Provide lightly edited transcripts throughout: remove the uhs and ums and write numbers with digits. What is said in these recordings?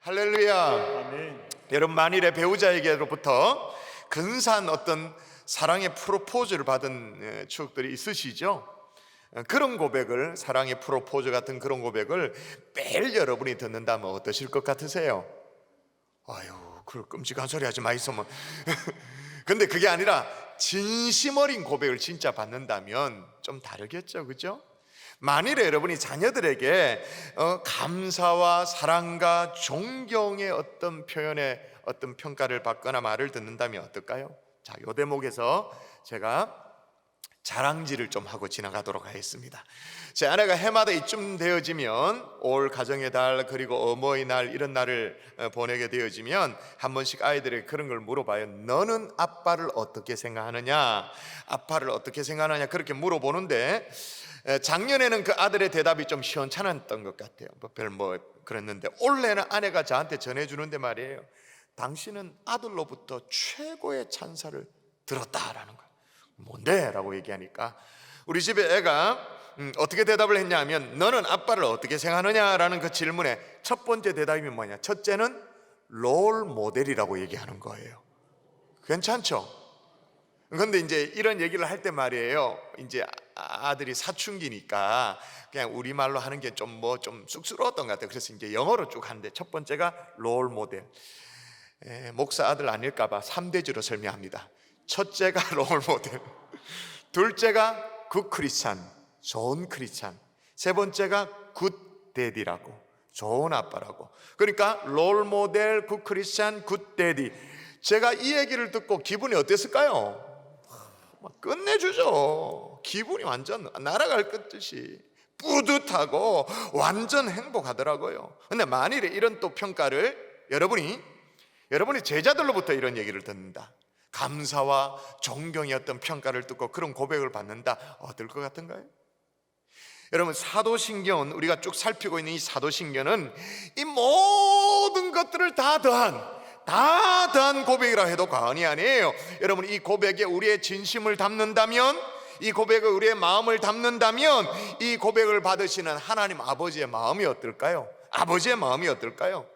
할렐루야. 아멘. 여러분, 만일의 배우자에게로부터 근사한 어떤 사랑의 프로포즈를 받은 추억들이 있으시죠? 그런 고백을, 사랑의 프로포즈 같은 그런 고백을 매일 여러분이 듣는다면 어떠실 것 같으세요? 아유, 그 끔찍한 소리 하지 마이소면. 근데 그게 아니라 진심 어린 고백을 진짜 받는다면 좀 다르겠죠, 그죠? 만일에 여러분이 자녀들에게 감사와 사랑과 존경의 어떤 표현의 어떤 평가를 받거나 말을 듣는다면 어떨까요? 자, 이 대목에서 제가 자랑질을 좀 하고 지나가도록 하겠습니다. 제 아내가 해마다 이쯤 되어지면, 올 가정의 달 그리고 어버이날 이런 날을 보내게 되어지면 한 번씩 아이들에게 그런 걸 물어봐요. 너는 아빠를 어떻게 생각하느냐? 아빠를 어떻게 생각하느냐? 그렇게 물어보는데 작년에는 그 아들의 대답이 좀 시원찮았던 것 같아요. 별 그랬는데 올해는 아내가 저한테 전해주는데 말이에요. 당신은 아들로부터 최고의 찬사를 들었다라는 거예요. 뭔데? 라고 얘기하니까 우리 집에 애가 어떻게 대답을 했냐 하면, 너는 아빠를 어떻게 생각하느냐라는 그 질문에 첫 번째 대답이 뭐냐? 첫째는 롤 모델이라고 얘기하는 거예요. 괜찮죠? 그런데 이제 이런 얘기를 할 때 말이에요, 이제 아들이 사춘기니까 그냥 우리말로 하는 게 좀 쑥스러웠던 것 같아요. 그래서 이제 영어로 쭉 하는데, 첫 번째가 롤 모델. 목사 아들 아닐까봐 3대주로 설명합니다. 첫째가 롤 모델, 둘째가 굿 크리스찬, 좋은 크리스찬, 세 번째가 굿 데디라고, 좋은 아빠라고. 그러니까 롤 모델, 굿 크리스찬, 굿 데디. 제가 이 얘기를 듣고 기분이 어땠을까요? 끝내주죠. 기분이 완전 날아갈 듯이 뿌듯하고 완전 행복하더라고요. 근데 만일에 이런 또 평가를 여러분이 제자들로부터 이런 얘기를 듣는다, 감사와 존경의 어떤 평가를 듣고 그런 고백을 받는다, 어떨 것 같은가요? 여러분, 사도신경은, 우리가 쭉 살피고 있는 이 사도신경은 이 모든 것들을 다 더한 고백이라 해도 과언이 아니에요. 여러분, 이 고백에 우리의 진심을 담는다면, 이 고백에 우리의 마음을 담는다면, 이 고백을 받으시는 하나님 아버지의 마음이 어떨까요? 아버지의 마음이 어떨까요?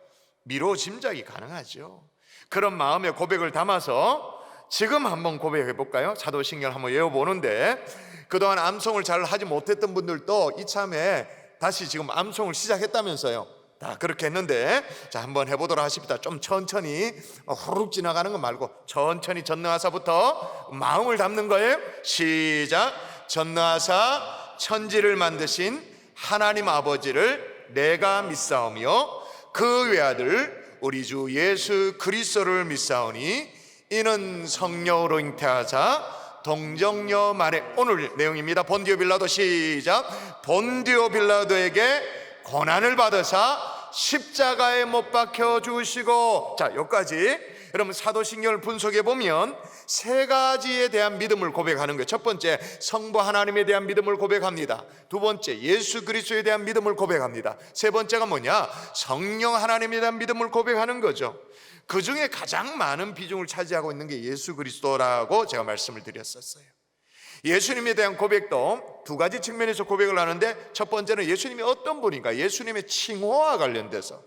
미로 짐작이 가능하죠. 그런 마음의 고백을 담아서 지금 한번 고백해 볼까요? 사도신경 한번 외워보는데, 그동안 암송을 잘 하지 못했던 분들도 이참에 다시 지금 암송을 시작했다면서요. 다 그렇게 했는데, 자, 한번 해보도록 하십니다. 좀 천천히, 후룩 지나가는 거 말고 천천히 전능하사부터 마음을 담는 거예요. 시작. 전능하사 천지를 만드신 하나님 아버지를 내가 믿사오며 그 외아들 우리 주 예수 그리스도를 믿사오니 이는 성령으로 잉태하사 동정녀 말에, 오늘 내용입니다. 본디오 빌라도, 시작. 본디오 빌라도에게 고난을 받으사 십자가에 못 박혀 죽으시고. 자, 여기까지 여러분 사도신경을 분석해 보면 세 가지에 대한 믿음을 고백하는 거예요. 첫 번째, 성부 하나님에 대한 믿음을 고백합니다. 두 번째, 예수 그리스도에 대한 믿음을 고백합니다. 세 번째가 뭐냐? 성령 하나님에 대한 믿음을 고백하는 거죠. 그 중에 가장 많은 비중을 차지하고 있는 게 예수 그리스도라고 제가 말씀을 드렸었어요. 예수님에 대한 고백도 두 가지 측면에서 고백을 하는데, 첫 번째는 예수님이 어떤 분인가, 예수님의 칭호와 관련돼서.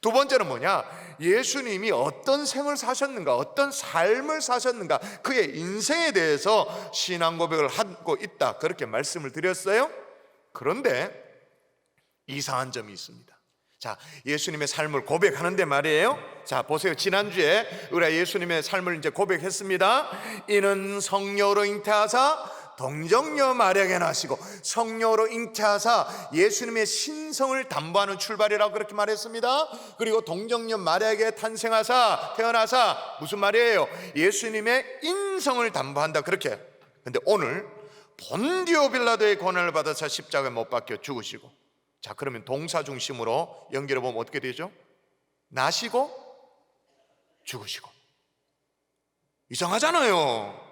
두 번째는 뭐냐? 예수님이 어떤 생을 사셨는가, 어떤 삶을 사셨는가, 그의 인생에 대해서 신앙 고백을 하고 있다, 그렇게 말씀을 드렸어요. 그런데 이상한 점이 있습니다. 자, 예수님의 삶을 고백하는데 말이에요. 자, 보세요. 지난주에 우리가 예수님의 삶을 이제 고백했습니다. 이는 성령으로 잉태하사 동정녀 마리아에게 나시고, 성령으로 잉태하사 예수님의 신성을 담보하는 출발이라고 그렇게 말했습니다. 그리고 동정녀 마리아에게 태어나사 무슨 말이에요? 예수님의 인성을 담보한다, 그렇게. 근데 오늘 본디오 빌라도의 고난을 받아서 십자가에 못 박혀 죽으시고, 자, 그러면 동사 중심으로 연결해 보면 어떻게 되죠? 나시고 죽으시고. 이상하잖아요.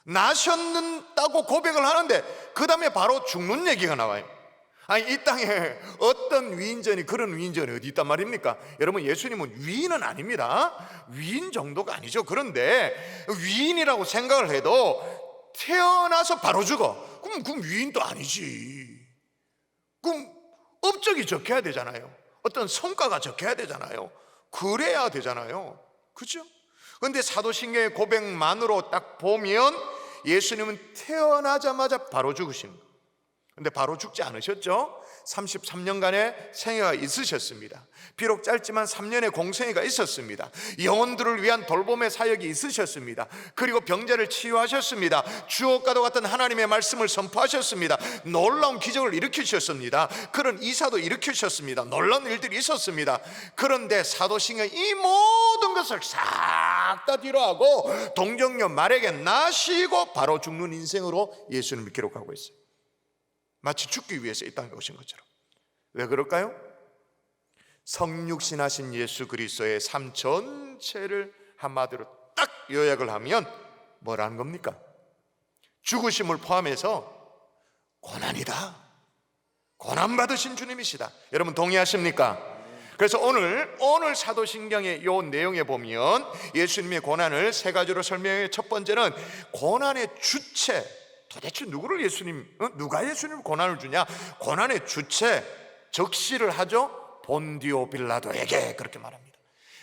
나셨다고 고백을 하는데 그 다음에 바로 죽는 얘기가 나와요. 아니, 이 땅에 어떤 위인전이, 그런 위인전이 어디 있단 말입니까? 여러분, 예수님은 위인은 아닙니다. 위인 정도가 아니죠. 그런데 위인이라고 생각을 해도 태어나서 바로 죽어. 그럼 위인도 아니지. 그럼 업적이 적혀야 되잖아요. 어떤 성과가 적혀야 되잖아요. 그래야 되잖아요. 그죠? 근데 사도신경의 고백만으로 딱 보면 예수님은 태어나자마자 바로 죽으신 거예요. 근데 바로 죽지 않으셨죠? 33년간의 생애가 있으셨습니다. 비록 짧지만 3년의 공생애가 있었습니다. 영혼들을 위한 돌봄의 사역이 있으셨습니다. 그리고 병자를 치유하셨습니다. 주옥과도 같은 하나님의 말씀을 선포하셨습니다. 놀라운 기적을 일으키셨습니다. 그런 이사도 일으키셨습니다. 놀라운 일들이 있었습니다. 그런데 사도신경 이 모든 것을 싹 다 뒤로하고 동정녀 말에게 나시고 바로 죽는 인생으로 예수님을 기록하고 있어요. 마치 죽기 위해서 이 땅에 오신 것처럼. 왜 그럴까요? 성육신하신 예수 그리스도의 삶 전체를 한마디로 딱 요약을 하면 뭐라는 겁니까? 죽으심을 포함해서 고난이다, 고난받으신 주님이시다. 여러분 동의하십니까? 그래서 오늘 사도신경의 이 내용에 보면 예수님의 고난을 세 가지로 설명해. 첫 번째는 고난의 주체. 도대체 누가 예수님 고난을 주냐? 고난의 주체, 적시를 하죠. 본디오 빌라도에게, 그렇게 말합니다.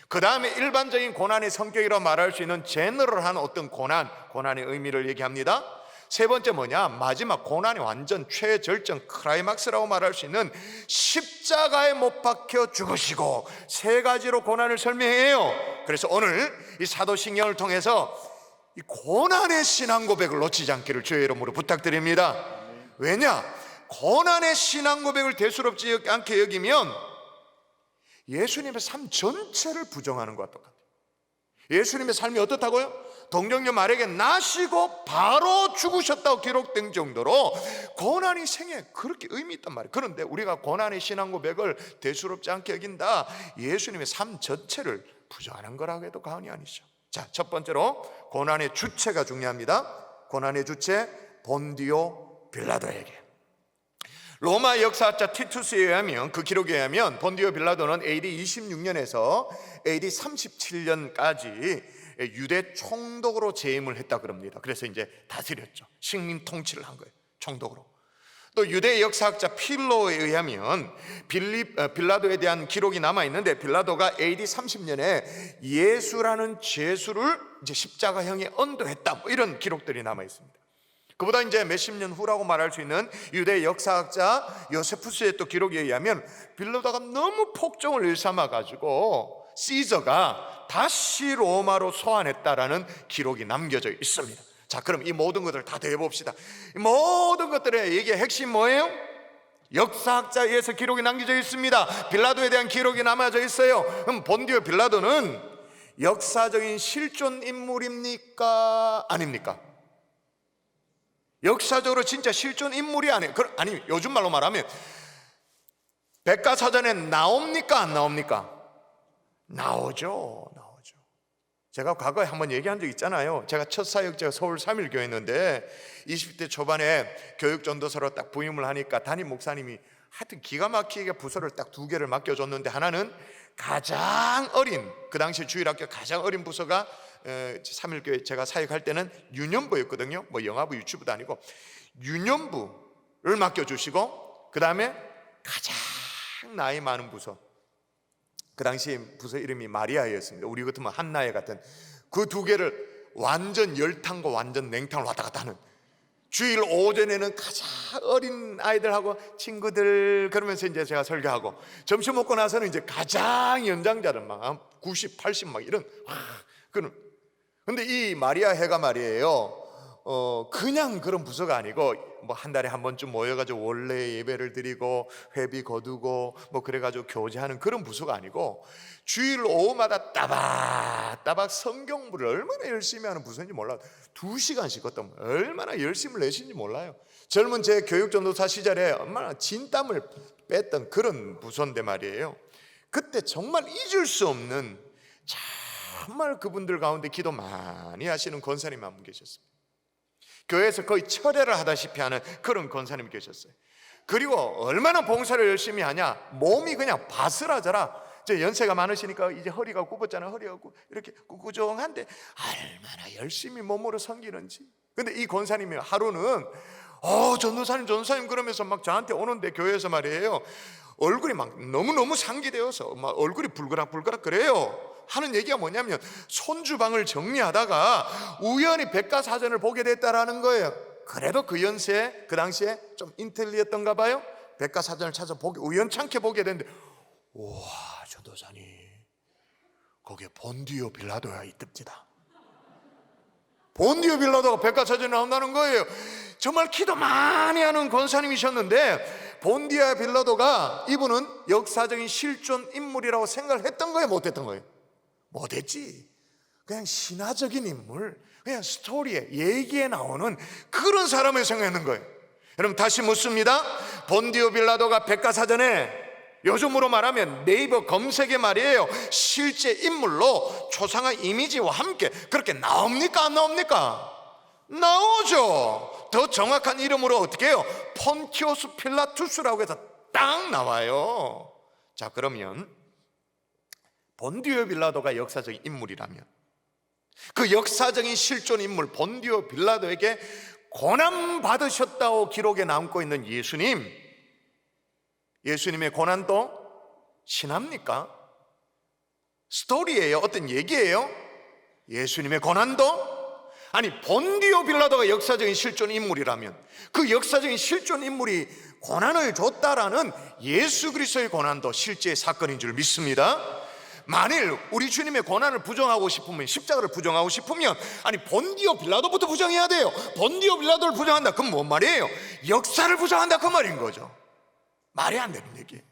그 다음에 일반적인 고난의 성격이라고 말할 수 있는 제너럴한 어떤 고난의 의미를 얘기합니다. 세 번째 뭐냐? 마지막 고난의 완전 최절정 클라이막스라고 말할 수 있는 십자가에 못 박혀 죽으시고, 세 가지로 고난을 설명해요. 그래서 오늘 이 사도신경을 통해서 이 고난의 신앙 고백을 놓치지 않기를 주의 이름으로 부탁드립니다. 왜냐? 고난의 신앙 고백을 대수롭지 않게 여기면 예수님의 삶 전체를 부정하는 것과 똑같아요. 예수님의 삶이 어떻다고요? 동정녀 말에게 나시고 바로 죽으셨다고 기록된 정도로 고난이 생에 그렇게 의미 있단 말이에요. 그런데 우리가 고난의 신앙 고백을 대수롭지 않게 여긴다, 예수님의 삶 전체를 부정하는 거라고 해도 과언이 아니죠. 자, 첫 번째로 고난의 주체가 중요합니다. 고난의 주체, 본디오 빌라도에게. 로마 역사학자 티투스에 의하면, 그 기록에 의하면 본디오 빌라도는 AD 26년에서 AD 37년까지 유대 총독으로 재임을 했다 그럽니다. 그래서 이제 다스렸죠. 식민 통치를 한 거예요. 총독으로. 또 유대 역사학자 필로에 의하면 빌라도에 대한 기록이 남아 있는데, 빌라도가 AD 30년에 예수라는 죄수를 이제 십자가형에 언도했다, 뭐 이런 기록들이 남아 있습니다. 그보다 이제 몇십 년 후라고 말할 수 있는 유대 역사학자 요세푸스의 또 기록에 의하면 빌라도가 너무 폭정을 일삼아 가지고 시저가 다시 로마로 소환했다라는 기록이 남겨져 있습니다. 자, 그럼 이 모든 것들을 다 대해봅시다. 이 모든 것들의 얘기의 핵심 뭐예요? 역사학자에 의해서 기록이 남겨져 있습니다. 빌라도에 대한 기록이 남아져 있어요. 그럼 본디오 빌라도는 역사적인 실존 인물입니까? 아닙니까? 역사적으로 진짜 실존 인물이 아니에요. 아니, 요즘 말로 말하면 백과사전에 나옵니까? 안 나옵니까? 나오죠. 제가 과거에 한번 얘기한 적 있잖아요. 제가 첫 사역제가 서울 3일교회였는데 20대 초반에 교육전도서로 딱 부임을 하니까 담임 목사님이 하여튼 기가 막히게 부서를 딱 2개를 맡겨줬는데, 하나는 가장 어린, 그 당시 주일학교 가장 어린 부서가 3일교회 제가 사역할 때는 유년부였거든요. 뭐 영화부 유치부도 아니고 유년부를 맡겨주시고, 그 다음에 가장 나이 많은 부서, 그 당시 부서 이름이 마리아였습니다. 우리 같으면 한나에 같은 그 2개를 완전 열탕과 완전 냉탕을 왔다 갔다 하는, 주일 오전에는 가장 어린 아이들하고 친구들 그러면서 이제 제가 설교하고, 점심 먹고 나서는 이제 가장 연장자들 막 90, 80 막 이런 근데 이 마리아 해가 말이에요, 그냥 그런 부서가 아니고 뭐 한 달에 한 번쯤 모여가지고 원래 예배를 드리고 회비 거두고 뭐 그래가지고 교제하는 그런 부서가 아니고, 주일 오후마다 따박따박 성경부를 얼마나 열심히 하는 부서인지 몰라요. 2시간씩 걷다 얼마나 열심을 내시는지 몰라요. 젊은 제 교육전도사 시절에 얼마나 진땀을 뺐던 그런 부서인데 말이에요. 그때 정말 잊을 수 없는, 정말 그분들 가운데 기도 많이 하시는 권사님 한 분 계셨습니다. 교회에서 거의 철회를 하다시피 하는 그런 권사님이 계셨어요. 그리고 얼마나 봉사를 열심히 하냐, 몸이 그냥 바스라져라. 이제 연세가 많으시니까 이제 허리가 굽었잖아요. 허리가 이렇게 꾸꾸정한데 얼마나 열심히 몸으로 섬기는지. 근데 이 권사님이 하루는 전도사님 그러면서 막 저한테 오는데 교회에서 말이에요, 얼굴이 막 너무너무 상기되어서 막 얼굴이 불그락불그락 그래요. 하는 얘기가 뭐냐면 손주방을 정리하다가 우연히 백과사전을 보게 됐다라는 거예요. 그래도 그 연세에 그 당시에 좀 인텔리였던가 봐요. 백과사전을 우연찮게 보게 됐는데, 우와, 전도사님 거기에 본디오 빌라도가 있답니다. 본디오 빌라도가 백과사전에 나온다는 거예요. 정말 기도 많이 하는 권사님이셨는데 본디오 빌라도가, 이분은 역사적인 실존 인물이라고 생각을 했던 거예요, 못했던 거예요? 못했지. 그냥 신화적인 인물, 그냥 스토리에, 얘기에 나오는 그런 사람을 생각하는 거예요. 여러분, 다시 묻습니다. 본디오 빌라도가 백과사전에, 요즘으로 말하면 네이버 검색에 말이에요, 실제 인물로 초상화 이미지와 함께 그렇게 나옵니까, 안 나옵니까? 나오죠. 더 정확한 이름으로 어떻게 해요? 폰티오스 필라투스라고 해서 딱 나와요. 자, 그러면 본디오 빌라도가 역사적인 인물이라면, 그 역사적인 실존 인물 본디오 빌라도에게 고난 받으셨다고 기록에 남고 있는 예수님의 고난도 신합니까? 스토리예요? 어떤 얘기예요? 예수님의 고난도? 아니, 본디오 빌라도가 역사적인 실존 인물이라면 그 역사적인 실존 인물이 고난을 줬다라는 예수 그리스도의 고난도 실제 사건인 줄 믿습니다. 만일 우리 주님의 고난을 부정하고 싶으면, 십자가를 부정하고 싶으면, 아니 본디오 빌라도부터 부정해야 돼요. 본디오 빌라도를 부정한다, 그건 뭔 말이에요? 역사를 부정한다, 그 말인 거죠. 말이 안 되는 얘기예요.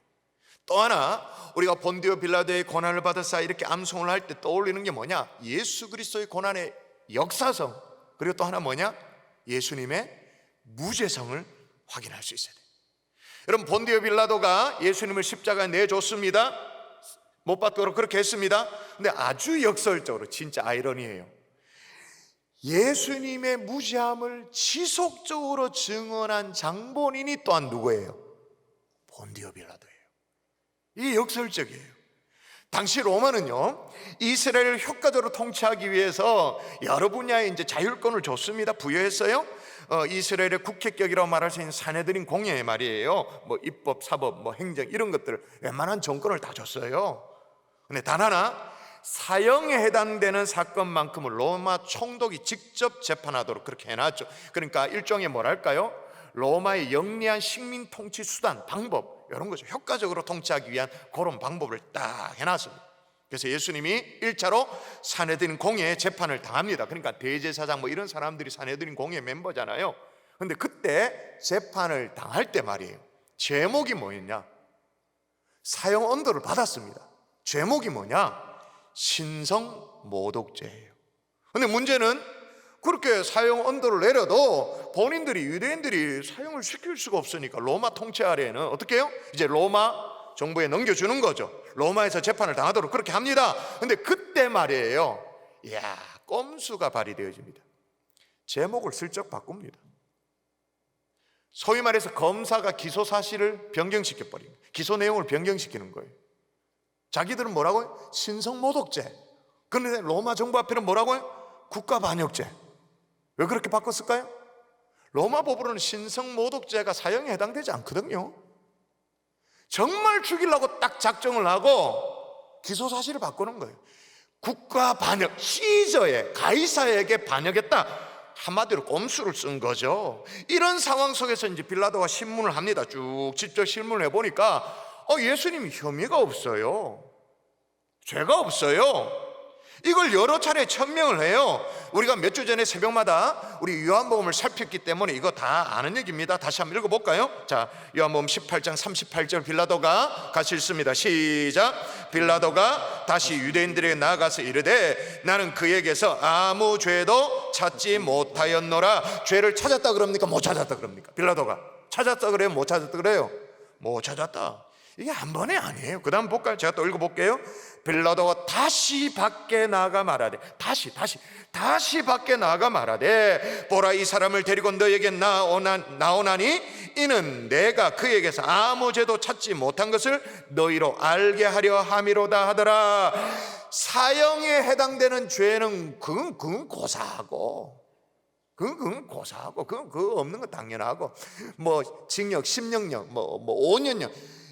또 하나, 우리가 본디오 빌라도의 고난을 받았사 이렇게 암송을 할 때 떠올리는 게 뭐냐? 예수 그리스도의 고난의 역사성, 그리고 또 하나 뭐냐? 예수님의 무죄성을 확인할 수 있어야 돼요. 여러분, 본디오 빌라도가 예수님을 십자가에 내줬습니다. 못 받도록 그렇게 했습니다. 근데 아주 역설적으로, 진짜 아이러니해요, 예수님의 무죄함을 지속적으로 증언한 장본인이 또한 누구예요? 본디오 빌라도예요. 이게 역설적이에요. 당시 로마는요, 이스라엘을 효과적으로 통치하기 위해서 여러 분야의 이제 자율권을 줬습니다. 부여했어요. 이스라엘의 국회격이라고 말할 수 있는 사내들인 공예의 말이에요. 뭐 입법, 사법, 뭐 행정, 이런 것들 웬만한 정권을 다 줬어요. 근데 단 하나, 사형에 해당되는 사건만큼은 로마 총독이 직접 재판하도록 그렇게 해놨죠. 그러니까 일종의 뭐랄까요? 로마의 영리한 식민 통치 수단, 방법, 이런 거죠. 효과적으로 통치하기 위한 그런 방법을 딱 해놨습니다. 그래서 예수님이 1차로 사내들인 공회에 재판을 당합니다. 그러니까 대제사장 뭐 이런 사람들이 사내들인 공회 멤버잖아요. 근데 그때 재판을 당할 때 말이에요, 제목이 뭐였냐? 사형 언도를 받았습니다. 제목이 뭐냐? 신성 모독죄예요. 근데 문제는 그렇게 사형 언도를 내려도 본인들이, 유대인들이 사형을 시킬 수가 없으니까 로마 통치 아래에는 어떻게 해요? 이제 로마 정부에 넘겨주는 거죠. 로마에서 재판을 당하도록 그렇게 합니다. 근데 그때 말이에요, 이야, 꼼수가 발휘되어집니다. 제목을 슬쩍 바꿉니다. 소위 말해서 검사가 기소 사실을 변경시켜버립니다. 기소 내용을 변경시키는 거예요. 자기들은 뭐라고요? 신성모독죄. 그런데 로마 정부 앞에는 뭐라고요? 국가반역죄. 왜 그렇게 바꿨을까요? 로마 법으로는 신성모독죄가 사형에 해당되지 않거든요. 정말 죽이려고 딱 작정을 하고 기소 사실을 바꾸는 거예요. 국가반역, 시저에, 가이사에게 반역했다, 한마디로 꼼수를 쓴 거죠. 이런 상황 속에서 이제 빌라도가 신문을 합니다. 쭉 직접 신문을 해보니까 예수님이 혐의가 없어요. 죄가 없어요. 이걸 여러 차례 천명을 해요. 우리가 몇 주 전에 새벽마다 우리 요한복음을 살폈기 때문에 이거 다 아는 얘기입니다. 다시 한번 읽어볼까요? 자, 요한복음 18장 38절 빌라도가 같이 읽습니다. 시작. 빌라도가 다시 유대인들에게 나아가서 이르되 나는 그에게서 아무 죄도 찾지 못하였노라. 죄를 찾았다 그럽니까? 못 찾았다 그럽니까? 빌라도가 찾았다 그래요? 못 찾았다 그래요? 못 찾았다. 이게 한 번에 아니에요. 그 다음 볼까요? 제가 또 읽어볼게요. 빌라도가 다시 밖에 나가 말하되, 다시 밖에 나가 말하되, 보라, 이 사람을 데리고 너에게 나오나니 이는 내가 그에게서 아무 죄도 찾지 못한 것을 너희로 알게 하려 함이로다 하더라. 사형에 해당되는 죄는 그건 고사하고, 그건 고사하고 그거 없는 거 당연하고 뭐 징역 10년형 뭐 5년형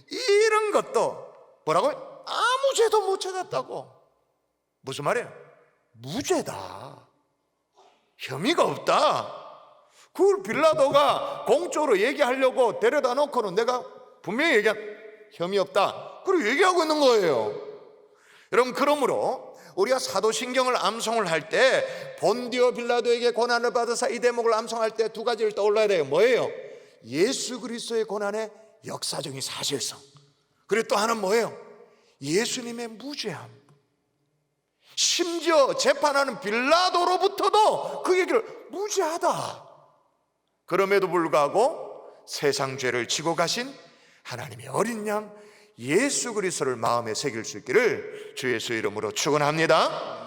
이런 것도 뭐라고요? 아무 죄도 못 찾았다고. 무슨 말이에요? 무죄다, 혐의가 없다. 그걸 빌라도가 공적으로 얘기하려고 데려다 놓고는 내가 분명히 혐의 없다 그리고 얘기하고 있는 거예요. 여러분, 그러므로 우리가 사도신경을 암송을 할 때 본디오 빌라도에게 고난을 받으사 이 대목을 암송할 때 두 가지를 떠올라야 돼요. 뭐예요? 예수 그리스도의 고난의 역사적인 사실성, 그리고 또 하나는 뭐예요? 예수님의 무죄함. 심지어 재판하는 빌라도로부터도 그 얘기를 무죄하다. 그럼에도 불구하고 세상 죄를 지고 가신 하나님의 어린 양 예수 그리스도를 마음에 새길 수 있기를 주 예수 이름으로 축원합니다.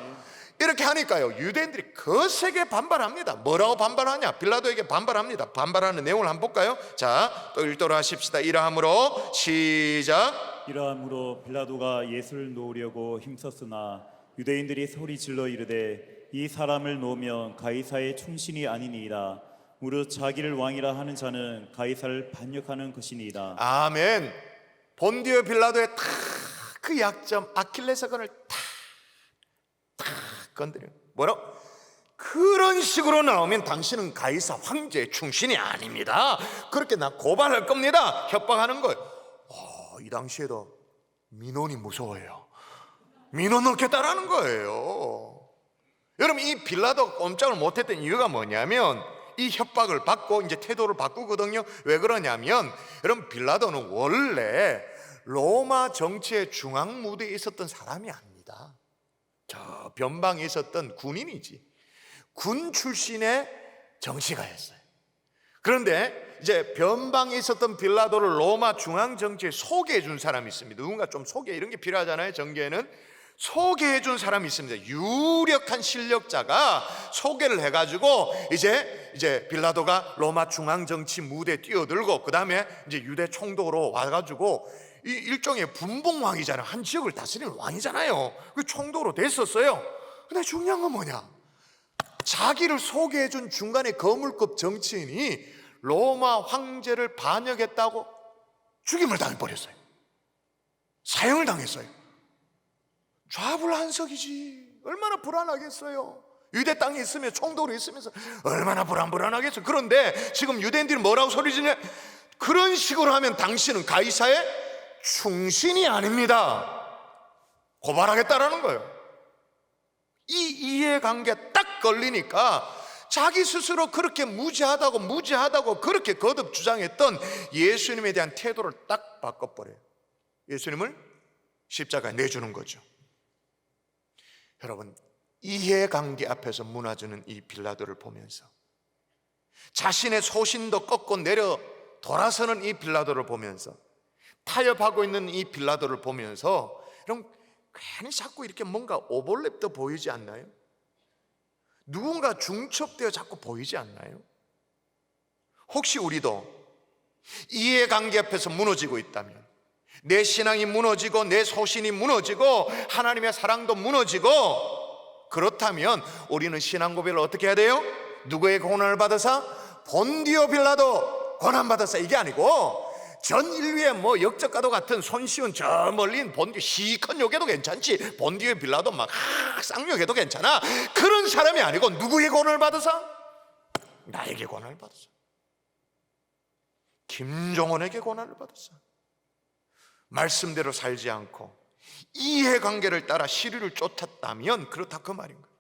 이렇게 하니까요, 유대인들이 거세게 반발합니다. 뭐라고 반발하냐? 빌라도에게 반발합니다. 반발하는 내용을 한번 볼까요? 자, 또 읽도록 하십시다. 이러함으로, 시작. 이러함으로 빌라도가 예수를 놓으려고 힘썼으나 유대인들이 소리 질러 이르되 이 사람을 놓으면 가이사의 충신이 아니니이다. 무릇 자기를 왕이라 하는 자는 가이사를 반역하는 것이니이다. 아멘. 본디오 빌라도의 그 약점 아킬레스건을 탁 건드려요. 뭐라고? 그런 식으로 나오면 당신은 가이사 황제의 충신이 아닙니다. 그렇게 나 고발할 겁니다. 협박하는 거예요. 이 당시에도 민원이 무서워요. 민원 넣겠다라는 거예요. 여러분, 이 빌라도가 꼼짝을 못했던 이유가 뭐냐면 이 협박을 받고 이제 태도를 바꾸거든요. 왜 그러냐면 여러분, 빌라도는 원래 로마 정치의 중앙 무대에 있었던 사람이 아닙니다. 저 변방에 있었던 군인이지, 군 출신의 정치가였어요. 그런데 이제 변방에 있었던 빌라도를 로마 중앙 정치에 소개해 준 사람이 있습니다. 누군가 좀 소개, 이런 게 필요하잖아요. 정계에는 소개해 준 사람이 있습니다. 유력한 실력자가 소개를 해가지고 이제 빌라도가 로마 중앙 정치 무대에 뛰어들고 그 다음에 이제 유대 총독으로 와가지고 이 일종의 분봉왕이잖아요. 한 지역을 다스리는 왕이잖아요. 그 총독으로 됐었어요. 근데 중요한 건 뭐냐? 자기를 소개해 준 중간의 거물급 정치인이 로마 황제를 반역했다고 죽임을 당해버렸어요. 사형을 당했어요. 좌불안석이지. 얼마나 불안하겠어요. 유대 땅에 있으면, 총독으로 있으면서 얼마나 불안하겠어요. 그런데 지금 유대인들이 뭐라고 소리지냐? 그런 식으로 하면 당신은 가이사의 충신이 아닙니다. 고발하겠다라는 거예요. 이 이해관계 딱 걸리니까 자기 스스로 그렇게 무죄하다고 그렇게 거듭 주장했던 예수님에 대한 태도를 딱 바꿔버려요. 예수님을 십자가에 내주는 거죠. 여러분, 이해관계 앞에서 무너지는 이 빌라도를 보면서, 자신의 소신도 꺾고 내려 돌아서는 이 빌라도를 보면서, 타협하고 있는 이 빌라도를 보면서 여러분, 괜히 자꾸 이렇게 뭔가 오버랩도 보이지 않나요? 누군가 중첩되어 자꾸 보이지 않나요? 혹시 우리도 이해관계 앞에서 무너지고 있다면, 내 신앙이 무너지고 내 소신이 무너지고 하나님의 사랑도 무너지고, 그렇다면 우리는 신앙 고백을 어떻게 해야 돼요? 누구의 고난을 받아서? 본디오 빌라도 고난받았어, 이게 아니고 전 인류의 뭐 역적과도 같은 손쉬운 저 멀린 본디오, 시컷 욕해도 괜찮지, 본디오 빌라도 막 쌍욕해도 괜찮아, 그런 사람이 아니고 누구의 고난을 받아서? 나에게 고난을 받았어. 김종원에게 고난을 받았어. 말씀대로 살지 않고 이해관계를 따라 시류를 쫓았다면 그렇다, 그 말인 거예요.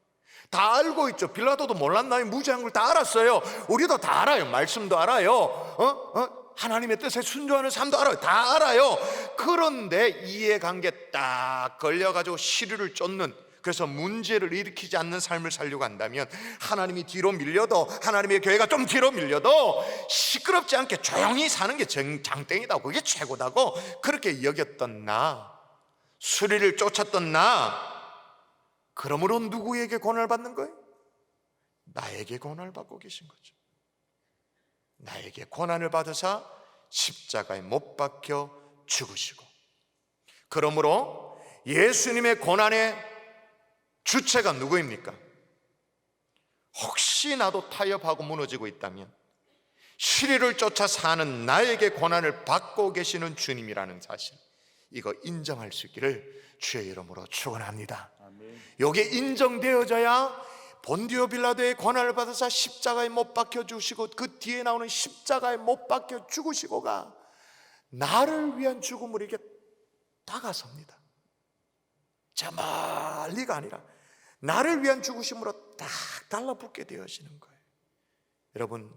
다 알고 있죠. 빌라도도 몰랐나요? 무죄한 걸 다 알았어요. 우리도 다 알아요. 말씀도 알아요. 하나님의 뜻에 순종하는 삶도 알아요. 다 알아요. 그런데 이해관계 딱 걸려가지고 시류를 쫓는, 그래서 문제를 일으키지 않는 삶을 살려고 한다면, 하나님이 뒤로 밀려도, 하나님의 교회가 좀 뒤로 밀려도 시끄럽지 않게 조용히 사는 게 장땡이다, 그게 최고다고 그렇게 여겼던 나, 수리를 쫓았던 나, 그러므로 누구에게 고난을 받는 거예요? 나에게 고난을 받고 계신 거죠. 나에게 고난을 받으사 십자가에 못 박혀 죽으시고, 그러므로 예수님의 고난의 주체가 누구입니까? 혹시 나도 타협하고 무너지고 있다면 시리를 쫓아 사는 나에게 고난을 받고 계시는 주님이라는 사실, 이거 인정할 수 있기를 주의 이름으로 축원합니다. 아멘. 이게 인정되어져야 본디오 빌라도의 고난을 받아서 십자가에 못 박혀 죽으시고 그 뒤에 나오는 십자가에 못 박혀 죽으시고가 나를 위한 죽음으로 이게 다가섭니다. 저 멀리가 아니라 나를 위한 죽으심으로 딱 달라붙게 되어지는 거예요. 여러분,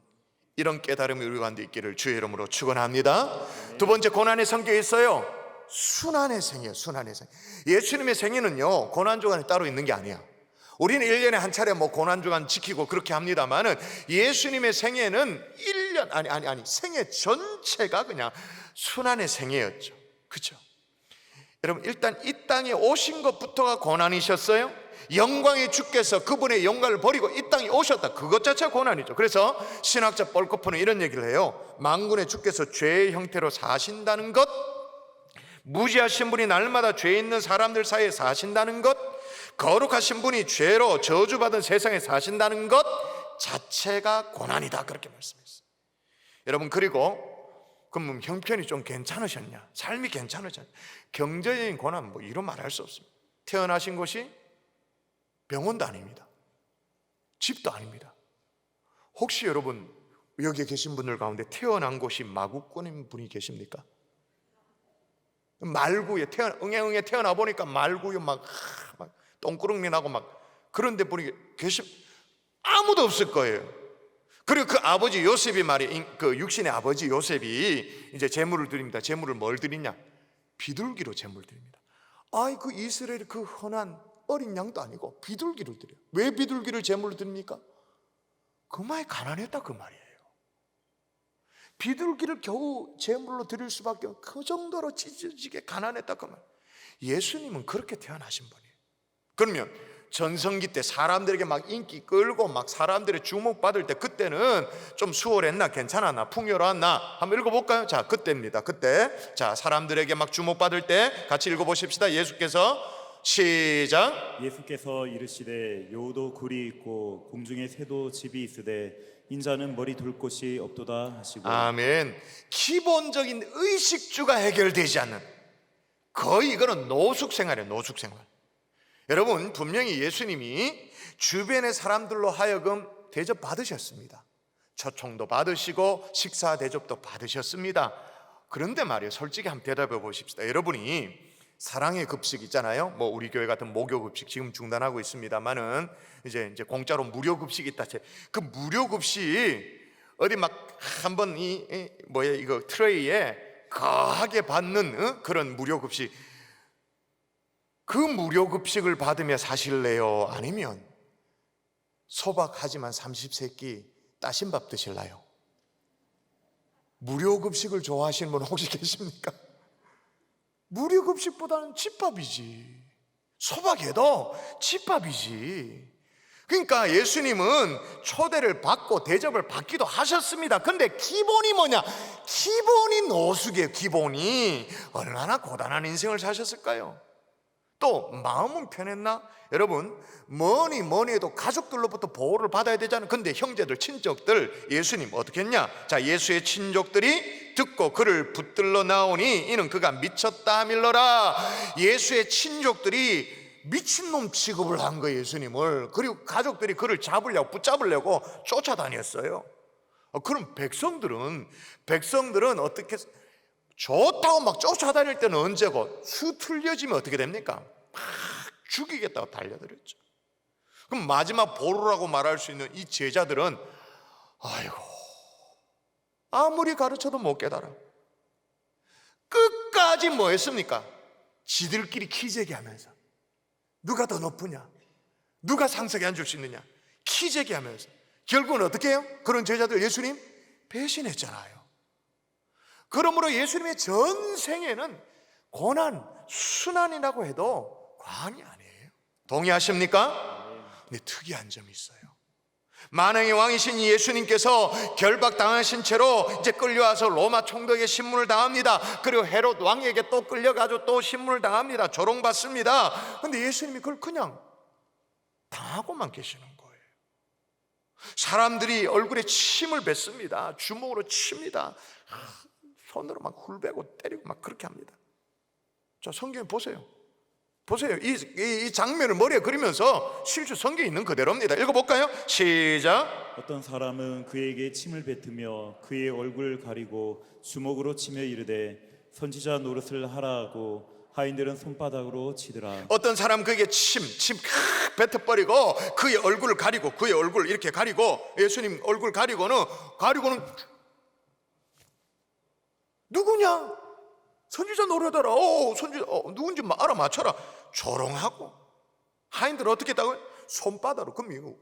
이런 깨달음이 우리 가운데 있기를 주의 이름으로 축원합니다. 두 번째, 고난의 성격이 있어요. 순환의 생이에요. 순환의 생. 예수님의 생애는요, 고난주간이 따로 있는 게 아니야. 우리는 1년에 한 차례 뭐 고난주간 지키고 그렇게 합니다만은 예수님의 생애는 1년 생애 전체가 그냥 순환의 생애였죠. 그렇죠? 여러분, 일단 이 땅에 오신 것부터가 고난이셨어요. 영광의 주께서 그분의 영광을 버리고 이 땅에 오셨다, 그것 자체가 고난이죠. 그래서 신학자 볼코프는 이런 얘기를 해요. 만군의 주께서 죄의 형태로 사신다는 것, 무지하신 분이 날마다 죄 있는 사람들 사이에 사신다는 것, 거룩하신 분이 죄로 저주받은 세상에 사신다는 것 자체가 고난이다, 그렇게 말씀했어요. 여러분, 그리고 그럼 형편이 좀 괜찮으셨냐, 삶이 괜찮으셨냐, 경제적인 고난 뭐 이런 말 할 수 없습니다. 태어나신 곳이 병원도 아닙니다. 집도 아닙니다. 혹시 여러분 여기 계신 분들 가운데 태어난 곳이 마구꾼인 분이 계십니까? 말구에 응애응애 태어나 보니까 말구에 막 똥구렁이 나고 막 그런 데 분이 아무도 없을 거예요. 그리고 그 아버지 요셉이 그 육신의 아버지 요셉이 이제 제물을 드립니다. 제물을 뭘 드리냐? 비둘기로 제물 드립니다. 아이, 그 이스라엘 그 흔한 어린 양도 아니고 비둘기를 드려요. 왜 비둘기를 제물로 드립니까? 그 말이 가난했다, 그 말이에요. 비둘기를 겨우 제물로 드릴 수밖에 없는 그 정도로 찢어지게 가난했다, 그 말. 예수님은 그렇게 태어나신 분이에요. 그러면 전성기 때 사람들에게 막 인기 끌고 막 사람들의 주목받을 때, 그때는 좀 수월했나, 괜찮았나, 풍요로웠나? 한번 읽어볼까요? 자, 그때입니다. 그때, 자, 사람들에게 막 주목받을 때 같이 읽어보십시다. 예수께서 시작. 예수께서 이르시되 여우도 굴이 있고 공중에 새도 집이 있으되 인자는 머리 둘 곳이 없도다 하시고. 아멘. 기본적인 의식주가 해결되지 않는, 거의 이거는 노숙생활이에요. 노숙생활. 여러분, 분명히 예수님이 주변의 사람들로 하여금 대접 받으셨습니다. 초청도 받으시고 식사 대접도 받으셨습니다. 그런데 말이에요, 솔직히 한번 대답해 보십시다. 여러분이 사랑의 급식 있잖아요. 뭐 우리 교회 같은 목요 급식 지금 중단하고 있습니다만은 이제 공짜로 무료 급식이 있다. 그 무료 급식 어디 막 한번 이거 트레이에 거하게 받는 그런 무료 급식, 그 무료 급식을 받으며 사실래요? 아니면 소박하지만 30세끼 따신 밥 드실래요? 무료 급식을 좋아하시는 분 혹시 계십니까? 무료 급식보다는 집밥이지. 소박해도 집밥이지. 그러니까 예수님은 초대를 받고 대접을 받기도 하셨습니다. 근데 기본이 뭐냐? 기본이 노숙이에요. 기본이. 얼마나 고단한 인생을 사셨을까요? 또 마음은 편했나? 여러분, 뭐니 해도 가족들로부터 보호를 받아야 되잖아요. 근데 형제들, 친족들, 예수님 어떻게 했냐? 자, 예수의 친족들이 듣고 그를 붙들러 나오니 이는 그가 미쳤다 하밀러라. 예수의 친족들이 미친놈 취급을 한 거예요, 예수님을. 그리고 가족들이 그를 붙잡으려고 쫓아다녔어요. 그럼 백성들은 어떻게, 좋다고 막 쫓아다닐 때는 언제고 수틀려지면 어떻게 됩니까? 막 죽이겠다고 달려들었죠. 그럼 마지막 보루라고 말할 수 있는 이 제자들은 아이고, 아무리 가르쳐도 못 깨달아. 끝까지 뭐 했습니까? 지들끼리 키재기하면서 누가 더 높으냐, 누가 상석에 앉을 수 있느냐 키재기하면서 결국은 어떻게 해요? 그런 제자들 예수님 배신했잖아요. 그러므로 예수님의 전 생애는 고난, 순환이라고 해도 과언이 아니에요. 동의하십니까? 근데 특이한 점이 있어요. 만왕의 왕이신 예수님께서 결박당하신 채로 이제 끌려와서 로마 총독에게 신문을 당합니다. 그리고 헤롯 왕에게 또 끌려가지고 또 신문을 당합니다. 조롱받습니다. 근데 예수님이 그걸 그냥 당하고만 계시는 거예요. 사람들이 얼굴에 침을 뱉습니다. 주먹으로 칩니다. 손으로 막 훌베고 때리고 막 그렇게 합니다. 자, 성경에 보세요. 보세요. 이 장면을 머리에 그리면서 실제 성경에 있는 그대로입니다. 읽어볼까요? 시작. 어떤 사람은 그에게 침을 뱉으며 그의 얼굴을 가리고 주먹으로 치며 이르되 선지자 노릇을 하라 하고 하인들은 손바닥으로 치더라. 어떤 사람 그에게 침 뱉어버리고 그의 얼굴을 가리고, 그의 얼굴 이렇게 가리고, 예수님 얼굴 가리고는 누구냐? 선지자 노릇하라. 선지자 누군지 알아맞혀라. 조롱하고, 하인들은 어떻게 했다고요? 손바닥으로. 그럼 이거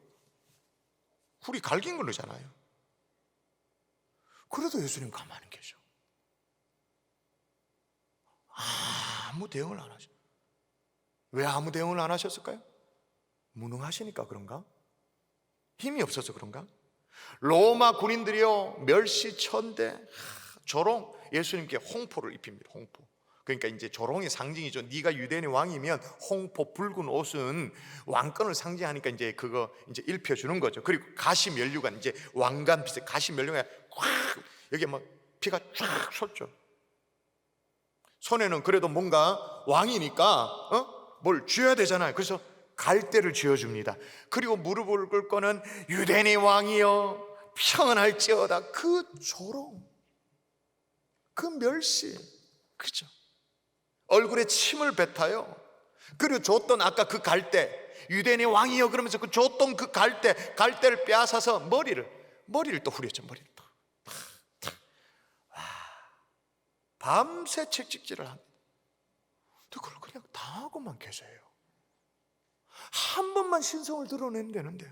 훌이 갈긴 거잖아요. 그래도 예수님 가만히 계셔. 아무 대응을 안 하셔. 왜 아무 대응을 안 하셨을까요? 무능하시니까 그런가? 힘이 없어서 그런가? 로마 군인들이요, 멸시천대, 조롱, 예수님께 홍포를 입힙니다. 홍포. 그러니까 이제 조롱의 상징이죠. 네가 유대인의 왕이면 홍포 붉은 옷은 왕권을 상징하니까 이제 그거 이제 입혀주는 거죠. 그리고 가시 면류관, 이제 왕관 비슷 가시 면류관 꽉 여기 막 피가 쫙 솟죠. 손에는 그래도 뭔가 왕이니까 뭘 쥐어야 되잖아요. 그래서 갈대를 쥐어줍니다. 그리고 무릎을 꿇고는 유대인의 왕이여 평안할지어다. 그 조롱, 그 멸시, 그죠? 얼굴에 침을 뱉어요. 그리고 줬던 아까 그 갈대, 유대인의 왕이여 그러면서 그 줬던 그 갈대를 빼앗아서 머리를 또 후렸죠. 머리를 또. 밤새 채찍질을 합니다. 그걸 그냥 당하고만 계세요. 한 번만 신성을 드러내면 되는데,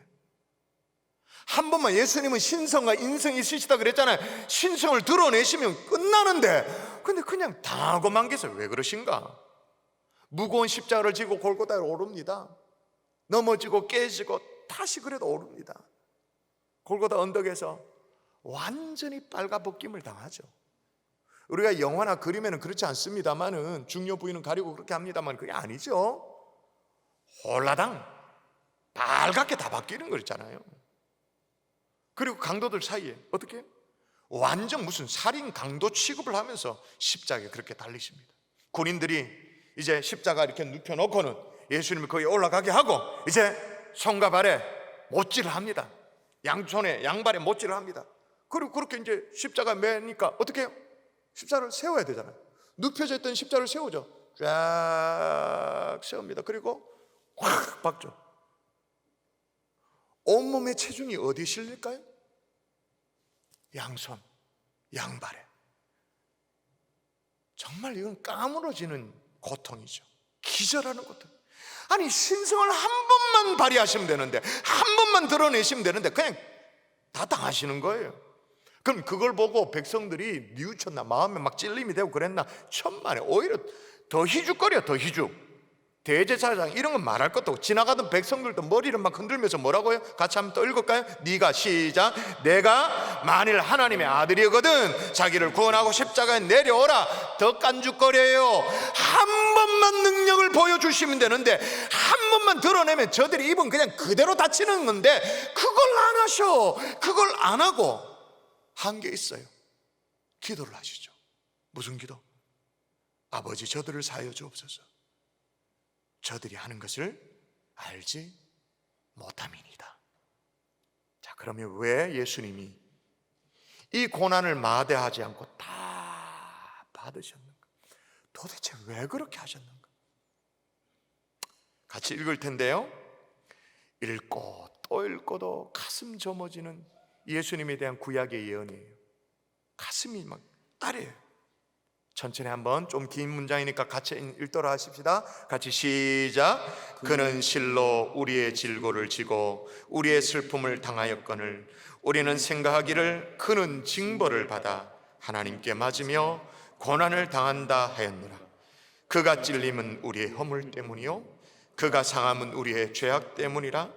한 번만, 예수님은 신성과 인성이 있으시다 그랬잖아요. 신성을 드러내시면 끝나는데, 근데 그냥 당하고만 계세요. 왜 그러신가? 무거운 십자가를 지고 골고다에 오릅니다. 넘어지고 깨지고 다시 그래도 오릅니다. 골고다 언덕에서 완전히 빨가벗김을 당하죠. 우리가 영화나 그림에는 그렇지 않습니다만은, 중요 부위는 가리고 그렇게 합니다만 그게 아니죠. 홀라당 빨갛게 다 바뀌는 거 있잖아요. 그리고 강도들 사이에 어떻게 완전 무슨 살인 강도 취급을 하면서 십자가에 그렇게 달리십니다. 군인들이 이제 십자가 이렇게 눕혀놓고는 예수님을 거기 올라가게 하고 이제 손과 발에 못질을 합니다. 양손에 양발에 못질을 합니다. 그리고 그렇게 이제 십자가 매니까 어떻게 해요? 십자가를 세워야 되잖아요. 눕혀져 있던 십자가를 세우죠. 쫙 세웁니다. 그리고 확 박죠. 온몸의 체중이 어디에 실릴까요? 양손, 양발에. 정말 이건 까무러지는 고통이죠. 기절하는 고통. 아니, 신성을 한 번만 발휘하시면 되는데, 한 번만 드러내시면 되는데 그냥 다 당하시는 거예요. 그럼 그걸 보고 백성들이 뉘우쳤나, 마음에 막 찔림이 되고 그랬나? 천만에. 오히려 더 희죽거려. 더 희죽. 대제사장 이런 건 말할 것도 없고, 지나가던 백성들도 머리를 막 흔들면서 뭐라고요? 같이 한번 또 읽을까요? 네가 시작. 내가 만일 하나님의 아들이거든 자기를 구원하고 십자가에 내려오라. 더 깐죽거려요. 한 번만 능력을 보여주시면 되는데, 한 번만 드러내면 저들이 입은 그냥 그대로 다치는 건데, 그걸 안 하셔. 그걸 안 하고 한 게 있어요. 기도를 하시죠. 무슨 기도? 아버지, 저들을 사하여 주옵소서. 저들이 하는 것을 알지 못함이니이다. 자, 그러면 왜 예수님이 이 고난을 마다하지 않고 다 받으셨는가? 도대체 왜 그렇게 하셨는가? 같이 읽을 텐데요, 읽고 또 읽고도 가슴 저머지는 예수님에 대한 구약의 예언이에요. 가슴이 막 아려요. 천천히 한번, 좀 긴 문장이니까 같이 읽도록 하십시다. 같이 시작. 그는 실로 우리의 질고를 지고 우리의 슬픔을 당하였거늘 우리는 생각하기를 그는 징벌을 받아 하나님께 맞으며 고난을 당한다 하였노라. 그가 찔림은 우리의 허물 때문이요 그가 상함은 우리의 죄악 때문이라.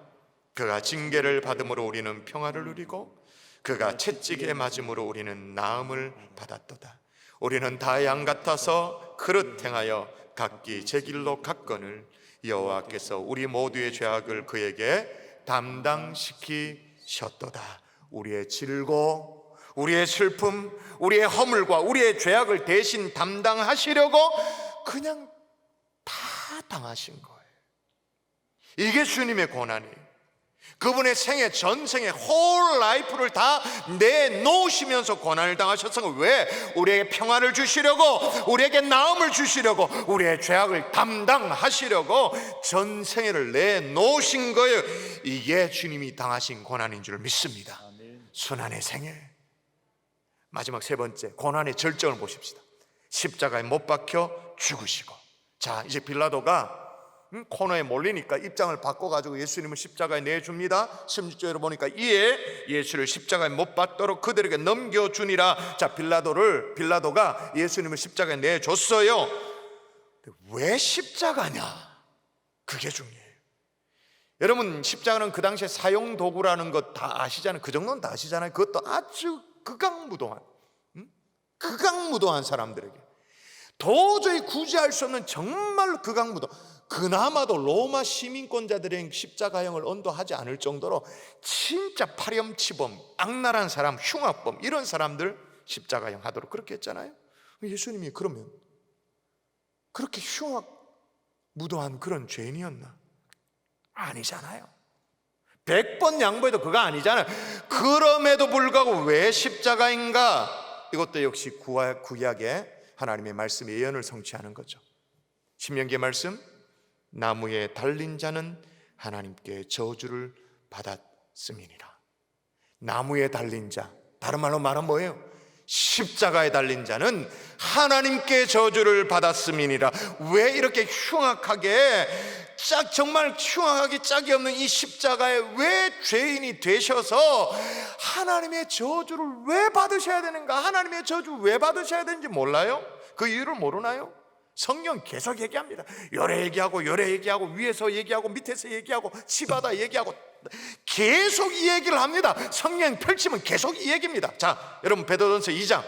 그가 징계를 받음으로 우리는 평화를 누리고 그가 채찍에 맞음으로 우리는 나음을 받았도다. 우리는 다 양 같아서 그릇 행하여 각기 제 길로 갔거늘 여호와께서 우리 모두의 죄악을 그에게 담당시키셨느니라. 되셨도다. 우리의 질고, 우리의 슬픔, 우리의 허물과 우리의 죄악을 대신 담당하시려고 그냥 다 당하신 거예요. 이게 주님의 고난이에요. 그분의 생애, 전생에 홀 라이프를 다 내놓으시면서 고난을 당하셨던 거. 왜? 우리에게 평안을 주시려고, 우리에게 나음을 주시려고, 우리의 죄악을 담당하시려고 전생애를 내놓으신 거예요. 이게 주님이 당하신 고난인 줄 믿습니다. 순환의 생애. 마지막 세 번째, 고난의 절정을 보십시다. 십자가에 못 박혀 죽으시고. 자, 이제 빌라도가 코너에 몰리니까 입장을 바꿔가지고 예수님을 십자가에 내줍니다. 16절에 보니까 이에 예수를 십자가에 못 박도록 그들에게 넘겨주니라. 자, 빌라도가 예수님을 십자가에 내줬어요. 왜 십자가냐? 그게 중요해요. 여러분, 십자가는 그 당시에 사용 도구라는 것 다 아시잖아요. 그 정도는 다 아시잖아요. 그것도 아주 극악무도한 사람들에게 도저히 구제할 수 없는 정말 극악무도. 그나마도 로마 시민권자들에게 십자가형을 언도하지 않을 정도로 진짜 파렴치범, 악랄한 사람, 흉악범, 이런 사람들 십자가형 하도록 그렇게 했잖아요. 예수님이 그러면 그렇게 흉악무도한 그런 죄인이었나? 아니잖아요. 100번 양보해도 그거 아니잖아요. 그럼에도 불구하고 왜 십자가인가? 이것도 역시 구약의 하나님의 말씀의 예언을 성취하는 거죠. 신명기의 말씀, 나무에 달린 자는 하나님께 저주를 받았음이니라. 나무에 달린 자, 다른 말로 말하면 뭐예요? 십자가에 달린 자는 하나님께 저주를 받았음이니라. 왜 이렇게 흉악하게, 정말 흉악하게 짝이 없는 이 십자가에 왜 죄인이 되셔서 하나님의 저주를 왜 받으셔야 되는가? 하나님의 저주 왜 받으셔야 되는지 몰라요? 그 이유를 모르나요? 성경 계속 얘기합니다. 요래 얘기하고 요래 얘기하고 위에서 얘기하고 밑에서 얘기하고 치바다 얘기하고 계속 이 얘기를 합니다. 성경 펼치면 계속 이 얘기입니다. 자, 여러분, 베드로전서 2장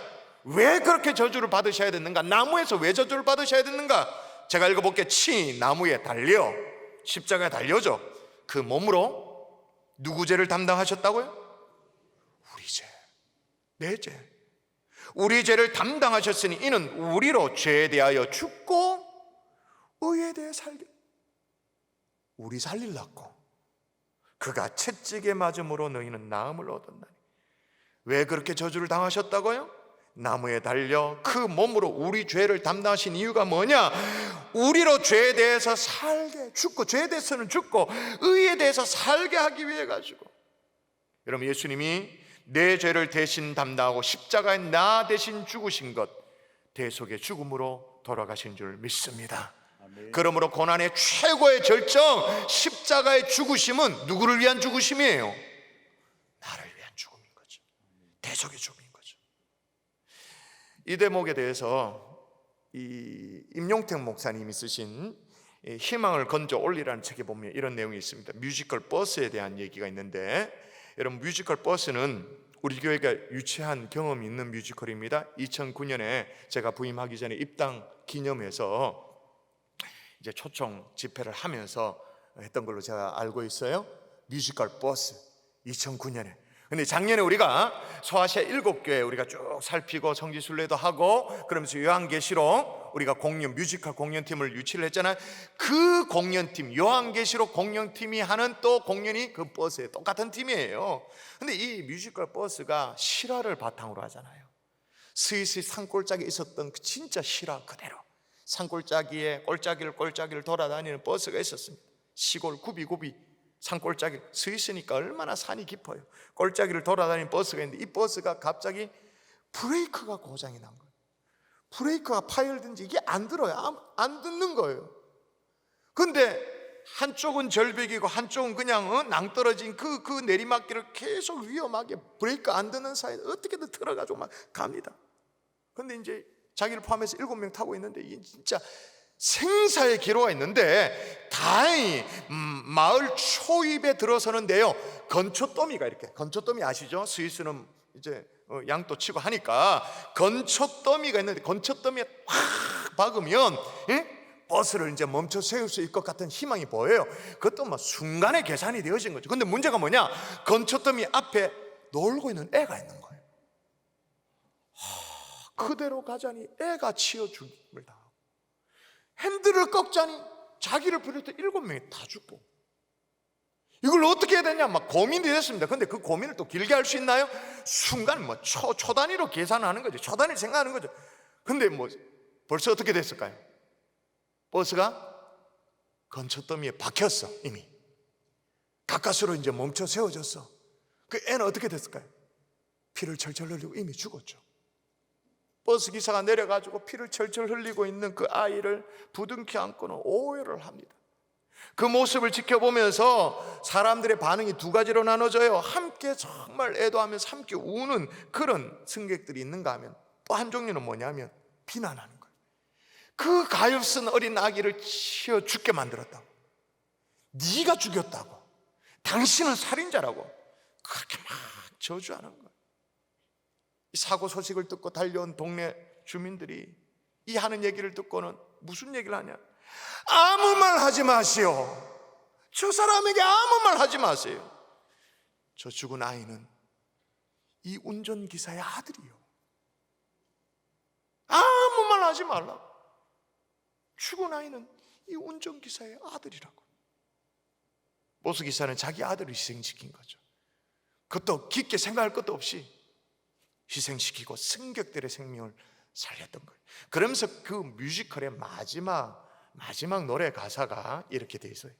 왜 그렇게 저주를 받으셔야 되는가? 나무에서 왜 저주를 받으셔야 되는가? 제가 읽어볼게요. 나무에 달려, 십자가에 달려져. 그 몸으로 누구 죄를 담당하셨다고요? 우리 죄, 내 죄. 우리 죄를 담당하셨으니 이는 우리로 죄에 대하여 죽고 의에 대해 살게. 우리 살리려고 그가 채찍에 맞음으로 너희는 나음을 얻었나니. 왜 그렇게 저주를 당하셨다고요? 나무에 달려 그 몸으로 우리 죄를 담당하신 이유가 뭐냐? 우리로 죄에 대해서 살게, 죽고, 죄에 대해서는 죽고 의에 대해서 살게 하기 위해 가지고. 여러분, 예수님이 내 죄를 대신 담당하고 십자가에 나 대신 죽으신 것, 대속의 죽음으로 돌아가신 줄 믿습니다. 아멘. 그러므로 고난의 최고의 절정, 십자가의 죽으심은 누구를 위한 죽으심이에요? 나를 위한 죽음인 거죠. 대속의 죽음인 거죠. 이 대목에 대해서 이 임용택 목사님이 쓰신 희망을 건져 올리라는 책에 보면 이런 내용이 있습니다. 뮤지컬 버스에 대한 얘기가 있는데, 여러분, 뮤지컬 버스는 우리 교회가 유치한 경험이 있는 뮤지컬입니다. 2009년에 제가 부임하기 전에 입당 기념해서 이제 초청 집회를 하면서 했던 걸로 제가 알고 있어요. 뮤지컬 버스 2009년에. 근데 작년에 우리가 소아시아 7교회 우리가 쭉 살피고 성지순례도 하고 그러면서 요한계시록 우리가 뮤지컬 공연팀을 유치를 했잖아요. 그 공연팀, 요한계시록 공연팀이 하는 또 공연이 그 버스에 똑같은 팀이에요. 근데 이 뮤지컬 버스가 실화를 바탕으로 하잖아요. 스위스 산골짜기에 있었던 그 진짜 실화 그대로 산골짜기에 꼴짜기를 돌아다니는 버스가 있었습니다. 시골 구비구비 산골짜기, 스위스니까 얼마나 산이 깊어요. 꼴짜기를 돌아다니는 버스가 있는데 이 버스가 갑자기 브레이크가 고장이 난 거예요. 브레이크가 파열든지 이게 안 들어요. 안 듣는 거예요. 근데 한쪽은 절벽이고 한쪽은 그냥 낭떠러진 그 내리막길을 계속 위험하게 브레이크 안 듣는 사이에 어떻게든 틀어가지고 막 갑니다. 근데 이제 자기를 포함해서 7명 타고 있는데 이게 진짜 생사의 기로가 있는데 다행히 마을 초입에 들어서는데요, 건초더미가 이렇게, 건초더미 아시죠? 스위스는 이제 양도 치고 하니까 건초더미가 있는데 건초더미에 확 박으면 버스를 이제 멈춰 세울 수 있을 것 같은 희망이 보여요. 그것도 뭐 순간에 계산이 되어진 거죠. 근데 문제가 뭐냐? 건초더미 앞에 놀고 있는 애가 있는 거예요. 그대로 가자니 애가 치여 죽임을 당하고, 핸들을 꺾자니 자기를 비롯해 7명이 다 죽고, 이걸 어떻게 해야 되냐 막 고민이 됐습니다. 근데 그 고민을 또 길게 할 수 있나요? 순간 뭐 초 단위로 계산하는 거죠. 초 단위로 생각하는 거죠. 근데 뭐 벌써 어떻게 됐을까요? 버스가 건초더미에 박혔어. 이미 가까스로 이제 멈춰 세워졌어. 그 애는 어떻게 됐을까요? 피를 철철 흘리고 이미 죽었죠. 버스 기사가 내려가지고 피를 철철 흘리고 있는 그 아이를 부둥켜 안고는 오해를 합니다. 그 모습을 지켜보면서 사람들의 반응이 두 가지로 나눠져요. 함께 정말 애도하면서 함께 우는 그런 승객들이 있는가 하면, 또 한 종류는 뭐냐면 비난하는 거예요. 그 가엾은 어린 아기를 치어 죽게 만들었다고, 네가 죽였다고, 당신은 살인자라고 그렇게 막 저주하는 거예요. 이 사고 소식을 듣고 달려온 동네 주민들이 이 하는 얘기를 듣고는 무슨 얘기를 하냐? 아무 말 하지 마시오. 저 사람에게 아무 말 하지 마세요. 저 죽은 아이는 이 운전기사의 아들이요. 아무 말 하지 말라고. 죽은 아이는 이 운전기사의 아들이라고. 버스기사는 자기 아들을 희생시킨 거죠. 그것도 깊게 생각할 것도 없이 희생시키고 승객들의 생명을 살렸던 거예요. 그러면서 그 뮤지컬의 마지막 노래 가사가 이렇게 돼 있어요.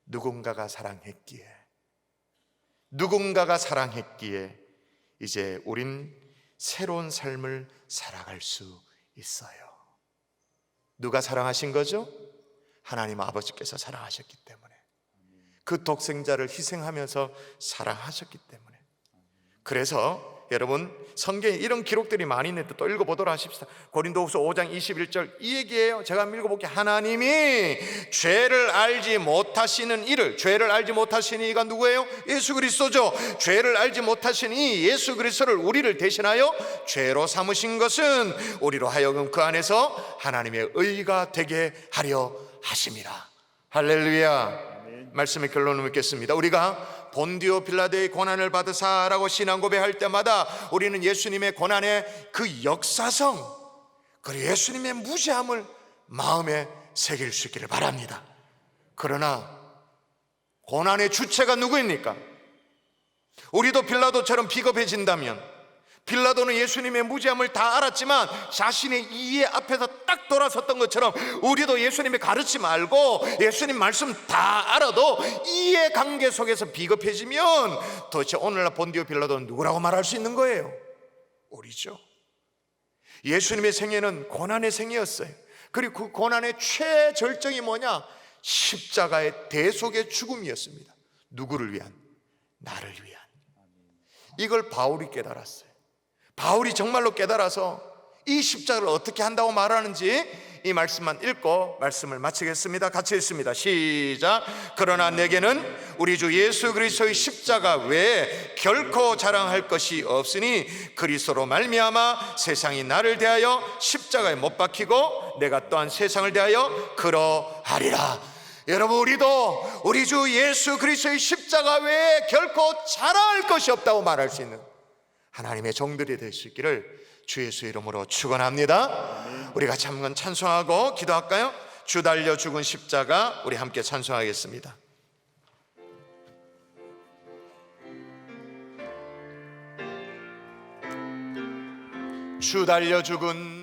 누군가가 사랑했기에 이제 우린 새로운 삶을 살아갈 수 있어요. 누가 사랑하신 거죠? 하나님 아버지께서 사랑하셨기 때문에, 그 독생자를 희생하면서 사랑하셨기 때문에. 그래서 여러분, 성경에 이런 기록들이 많이 있는데 또 읽어보도록 하십시다. 고린도후서 5장 21절 이 얘기예요. 제가 한번 읽어볼게요. 하나님이 죄를 알지 못하시는 이가 누구예요? 예수 그리스도죠. 죄를 알지 못하시는 이 예수 그리스도를 우리를 대신하여 죄로 삼으신 것은 우리로 하여금 그 안에서 하나님의 의가 되게 하려 하심이라. 할렐루야. 말씀의 결론을 묻겠습니다. 우리가 본디오 빌라도의 고난을 받으사라고 신앙 고백할 때마다 우리는 예수님의 고난의 그 역사성, 그리고 예수님의 무죄함을 마음에 새길 수 있기를 바랍니다. 그러나 고난의 주체가 누구입니까? 우리도 빌라도처럼 비겁해진다면, 빌라도는 예수님의 무죄함을 다 알았지만 자신의 이해 앞에서 딱 돌아섰던 것처럼 우리도 예수님의 가르침 알고 예수님 말씀 다 알아도 이해 관계 속에서 비겁해지면 도대체 오늘날 본디오 빌라도는 누구라고 말할 수 있는 거예요? 우리죠. 예수님의 생애는 고난의 생애였어요. 그리고 그 고난의 최절정이 뭐냐? 십자가의 대속의 죽음이었습니다. 누구를 위한? 나를 위한. 이걸 바울이 깨달았어요. 바울이 정말로 깨달아서 이 십자가를 어떻게 한다고 말하는지 이 말씀만 읽고 말씀을 마치겠습니다. 같이 읽습니다. 시작. 그러나 내게는 우리 주 예수 그리스도의 십자가 외에 결코 자랑할 것이 없으니 그리스도로 말미암아 세상이 나를 대하여 십자가에 못 박히고 내가 또한 세상을 대하여 그러하리라. 여러분, 우리도 우리 주 예수 그리스도의 십자가 외에 결코 자랑할 것이 없다고 말할 수 있는 하나님의 종들이 될 수 있기를 주 예수 이름으로 축원합니다. 우리 같이 한번 찬송하고 기도할까요? 주 달려 죽은 십자가, 우리 함께 찬송하겠습니다. 주 달려 죽은